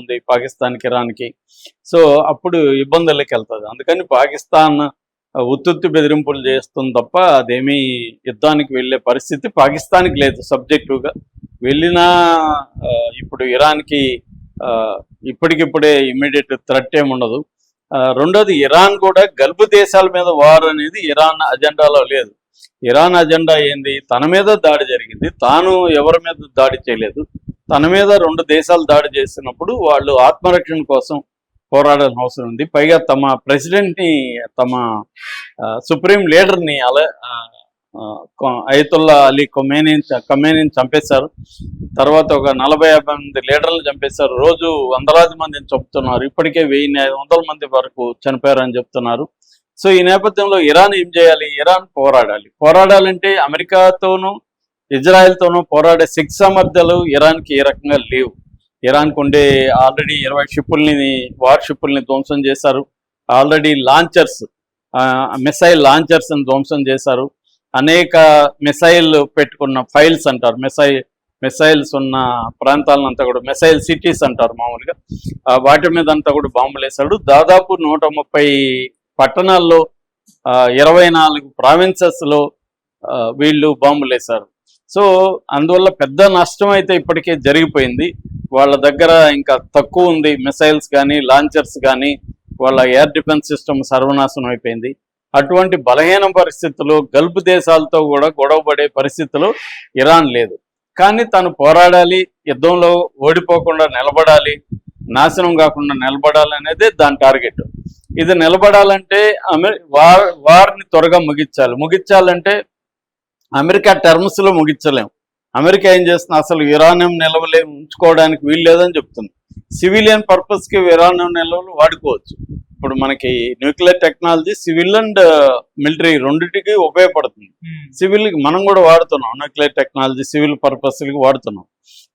ఉంది పాకిస్తాన్కి ఇరాన్కి. సో అప్పుడు ఇబ్బందులకి వెళ్తుంది. అందుకని పాకిస్తాన్ ఉత్తుత్తి బెదిరింపులు చేస్తుంది తప్ప అదేమీ యుద్ధానికి వెళ్ళే పరిస్థితి పాకిస్తాన్కి లేదు. సబ్జెక్టివ్గా వెళ్ళినా ఇప్పుడు ఇరాన్కి ఇప్పటికిప్పుడే ఇమ్మీడియట్ థ్రెట్ ఏమి ఉండదు. రెండోది ఇరాన్ కూడా గల్ఫ్ దేశాల మీద వార్ అనేది ఇరాన్ అజెండాలో లేదు. ఇరాన్ అజెండా ఏంది? తన మీద దాడి జరిగింది, తాను ఎవరి మీద దాడి చేయలేదు. తన మీద 2 దేశాలు దాడి చేసినప్పుడు వాళ్ళు ఆత్మరక్షణ కోసం పోరాడాల్సిన అవసరం ఉంది. పైగా తమ ప్రెసిడెంట్ని, తమ సుప్రీం లీడర్ని అయతుల్లా అలీ ఖొమేనీని చంపేశారు. తర్వాత ఒక 40-50 మంది లీడర్లు చంపేశారు. రోజు వందలాది మందిని చంపుతున్నారు. ఇప్పటికే 1500 మంది వరకు చనిపోయారని చెప్తున్నారు. సో ఈ నేపథ్యంలో ఇరాన్ ఏం చేయాలి? ఇరాన్ పోరాడాలంటే అమెరికాతోనూ ఇజ్రాయెల్తోనూ పోరాడే శక్తి సామర్థ్యాలు ఇరాన్కి ఏ రకంగా లేవు. ఇరాన్కు ఉండే ఆల్రెడీ 20 షిప్పుల్ని, వార్ షిప్పుల్ని ధ్వంసం చేశారు. ఆల్రెడీ మిసైల్ లాంచర్స్ని ధ్వంసం చేశారు. అనేక మిసైల్ పెట్టుకున్న ఫైల్స్ అంటారు, మిసైల్స్ ఉన్న ప్రాంతాలనంతా కూడా మిసైల్ సిటీస్ అంటారు మామూలుగా. వాటి మీద అంతా కూడా బాంబులు వేశాడు. దాదాపు 130 పట్టణాల్లో 24 ప్రావిన్సెస్లో వీళ్ళు బాంబులు వేశారు. సో అందువల్ల పెద్ద నష్టం అయితే ఇప్పటికే జరిగిపోయింది. వాళ్ళ దగ్గర ఇంకా తక్కువ ఉంది, మిసైల్స్ కానీ లాంచర్స్ కానీ. వాళ్ళ ఎయిర్ డిఫెన్స్ సిస్టమ్ సర్వనాశనం అయిపోయింది. అటువంటి బలహీన పరిస్థితుల్లో గల్ఫ్ దేశాలతో కూడా గొడవపడే పరిస్థితులు ఇరాన్ లేదు. కానీ తను పోరాడాలి, యుద్ధంలో ఓడిపోకుండా నిలబడాలి, నాశనం కాకుండా నిలబడాలి అనేది దాని టార్గెట్. ఇది నిలబడాలంటే వార్ని త్వరగా ముగించాలంటే అమెరికా టర్మ్స్లో ముగించలేము. అమెరికా ఏం చేస్తుంది? అసలు యురేనియం నిల్వలే ఉంచుకోవడానికి వీలు లేదని చెప్తుంది. సివిలియన్ పర్పస్కి యురేనియం నిల్వలు వాడుకోవచ్చు. ఇప్పుడు మనకి nuclear technology civil and military రెండింటికి ఉపయోగపడుతుంది. సివిల్కి మనం కూడా వాడుతున్నాం, న్యూక్లియర్ టెక్నాలజీ సివిల్ పర్పస్కి వాడుతున్నాం.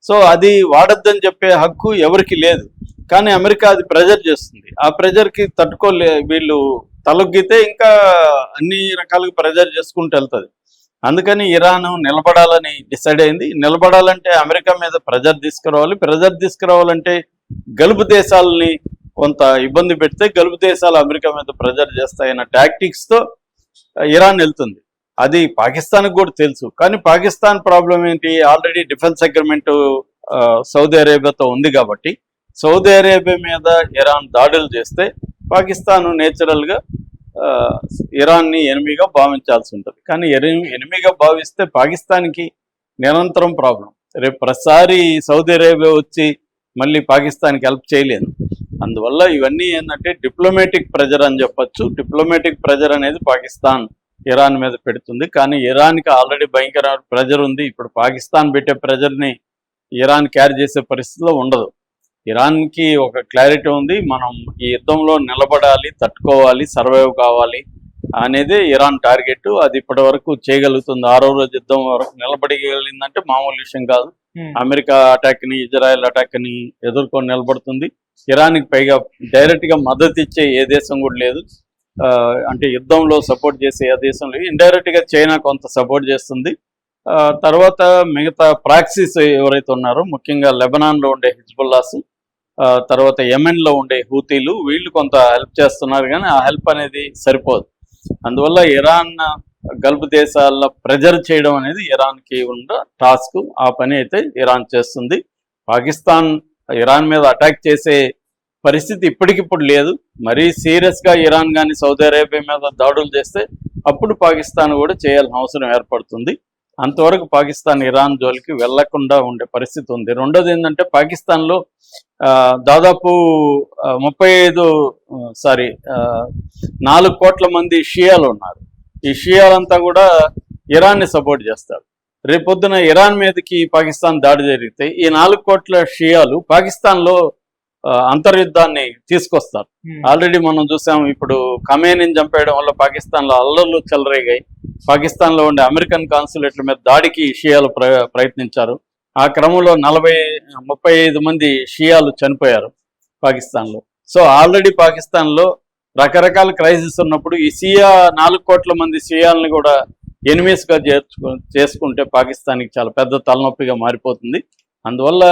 సో అది వాడొద్దని చెప్పే హక్కు ఎవరికి లేదు. కానీ అమెరికా అది ప్రెజర్ చేస్తుంది. ఆ ప్రెజర్కి వీళ్ళు తలొగ్గితే ఇంకా అన్ని రకాలుగా ప్రెజర్ చేసుకుంటూ వెళ్తుంది. అందుకని ఇరాన్ నిలబడాలని డిసైడ్ అయింది. నిలబడాలంటే అమెరికా మీద ప్రెజర్ తీసుకురావాలంటే గల్ఫ్ దేశాలని కొంత ఇబ్బంది పెడితే గల్ఫ్ దేశాలు అమెరికా మీద ప్రెజర్ చేస్తాయన్న టాక్టిక్స్తో ఇరాన్ వెళ్తుంది. అది పాకిస్తాన్కి కూడా తెలుసు. కానీ పాకిస్తాన్ ప్రాబ్లం ఏంటి? ఆల్రెడీ డిఫెన్స్ అగ్రిమెంట్ సౌదీ అరేబియాతో ఉంది కాబట్టి సౌదీ అరేబియా మీద ఇరాన్ దాడులు చేస్తే పాకిస్తాన్ నేచురల్గా ఇరాన్ని ఎనిమిగా భావించాల్సి ఉంటుంది. కానీ ఎనిమిగా భావిస్తే పాకిస్తాన్కి నిరంతరం ప్రాబ్లం. రేపు ప్రతిసారి సౌదీ అరేబియా వచ్చి మళ్ళీ పాకిస్తాన్కి హెల్ప్ చేయలేదు. అందువల్ల ఇవన్నీ ఏంటంటే డిప్లొమాటిక్ ప్రెజర్ అని చెప్పచ్చు. డిప్లొమాటిక్ ప్రెజర్ అనేది పాకిస్తాన్ ఇరాన్ మీద పెడుతుంది. కానీ ఇరాన్కి ఆల్రెడీ భయంకర ప్రెజర్ ఉంది. ఇప్పుడు పాకిస్తాన్ పెట్టే ప్రెజర్ని ఇరాన్ క్యారీ చేసే పరిస్థితిలో ఉండదు. ఇరాన్కి ఒక క్లారిటీ ఉంది, మనం ఈ యుద్ధంలో నిలబడాలి, తట్టుకోవాలి, సర్వైవ్ కావాలి అనేది ఇరాన్ టార్గెట్. అది ఇప్పటి వరకు చేయగలుగుతుంది. 6వ రోజు యుద్ధం వరకు నిలబడగలిగిందంటే మామూలు విషయం కాదు. అమెరికా అటాక్ని, ఇజ్రాయెల్ అటాక్ని ఎదుర్కొని నిలబడుతుంది. ఇరాన్కి పైగా డైరెక్ట్గా మద్దతు ఇచ్చే ఏ దేశం కూడా లేదు. అంటే యుద్ధంలో సపోర్ట్ చేసే ఏ దేశం లేదు. ఇండైరెక్ట్గా చైనా కొంత సపోర్ట్ చేస్తుంది. తర్వాత మిగతా ప్రాక్సీస్ ఎవరైతే ఉన్నారో, ముఖ్యంగా లెబనాన్లో ఉండే హిజ్బుల్లాస్, తర్వాత యెమెన్లో ఉండే హూతీలు, వీళ్ళు కొంత హెల్ప్ చేస్తున్నారు. కానీ ఆ హెల్ప్ అనేది సరిపోదు. అందువల్ల ఇరాన్ గల్ఫ్ దేశాల ప్రెజర్ చేయడం అనేది ఇరాన్కి ఉన్న టాస్క్. ఆ పని అయితే ఇరాన్ చేస్తుంది. పాకిస్తాన్ ఇరాన్ మీద అటాక్ చేసే పరిస్థితి ఇప్పటికిప్పుడు లేదు. మరీ సీరియస్గా ఇరాన్ కానీ సౌదీ అరేబియా మీద దాడులు చేస్తే అప్పుడు పాకిస్తాన్ కూడా చేయాల్సిన అవసరం ఏర్పడుతుంది. అంతవరకు పాకిస్తాన్ ఇరాన్ జోలికి వెళ్లకుండా ఉండే పరిస్థితి ఉంది. రెండోది ఏంటంటే పాకిస్తాన్లో దాదాపు 4 కోట్ల మంది షియాలు ఉన్నారు. ఈ షియాలంతా కూడా ఇరాన్ని సపోర్ట్ చేస్తారు. రేపొద్దున ఇరాన్ మీదకి పాకిస్తాన్ దాడి జరిగితే ఈ 4 కోట్ల షియాలు పాకిస్తాన్లో అంతర్యుద్ధాన్ని తీసుకొస్తారు. ఆల్రెడీ మనం చూసాం. ఇప్పుడు ఖమేనీని చంపేయడం వల్ల పాకిస్తాన్లో అల్లర్లు చెలరేగాయి. పాకిస్తాన్లో ఉండే అమెరికన్ కాన్సులేట్ల మీద దాడికి షియాలు ప్రయత్నించారు. ఆ క్రమంలో 35 మంది షియాలు చనిపోయారు పాకిస్తాన్లో. సో ఆల్రెడీ పాకిస్తాన్లో రకరకాల క్రైసిస్ ఉన్నప్పుడు ఈ 4 కోట్ల మంది షియాలని కూడా ఎనిమీస్గా చేసుకుంటే పాకిస్తాన్కి చాలా పెద్ద తలనొప్పిగా మారిపోతుంది. అందువల్ల